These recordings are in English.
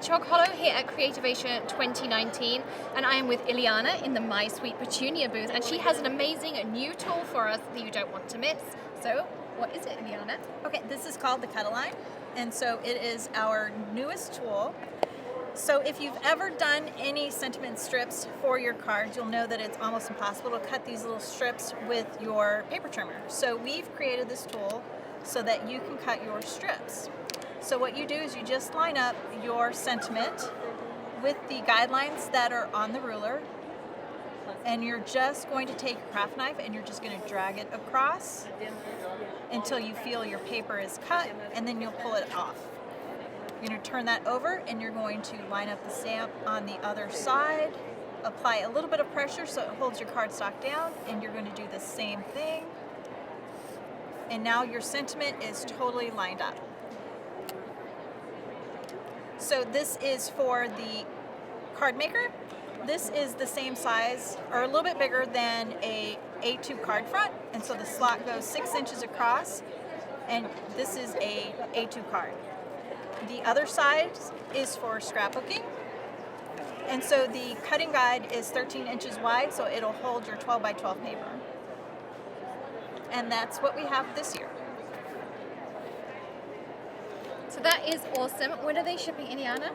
Hedgehog Hollow here at Creativation 2019, and I am with Ileana in the My Sweet Petunia booth, and she has an amazing new tool for us that you don't want to miss. So, what is it, Ileana? Okay, this is called the Cut Align, and so it is our newest tool. So if you've ever done any sentiment strips for your cards, you'll know that it's almost impossible to cut these little strips with your paper trimmer. So we've created this tool so that you can cut your strips. So what you do is you just line up your sentiment with the guidelines that are on the ruler, and you're just going to take your craft knife and you're just going to drag it across until you feel your paper is cut, and then you'll pull it off. You're going to turn that over and you're going to line up the stamp on the other side, apply a little bit of pressure so it holds your cardstock down, and you're going to do the same thing. And now your sentiment is totally lined up. So this is for the card maker. This is the same size, or a little bit bigger than a A2 card front, and so the slot goes 6 inches across, and this is a A2 card. The other side is for scrapbooking, and so the cutting guide is 13 inches wide, so it'll hold your 12 by 12 paper. And that's what we have this year. So that is awesome. When are they shipping, Ileana?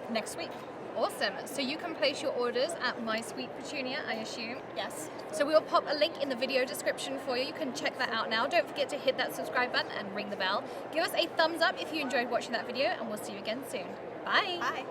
Next week. Awesome. So you can place your orders at My Sweet Petunia, I assume. Yes. So we'll pop a link in the video description for you. You can check that out now. Don't forget to hit that subscribe button and ring the bell. Give us a thumbs up if you enjoyed watching that video, and we'll see you again soon. Bye. Bye.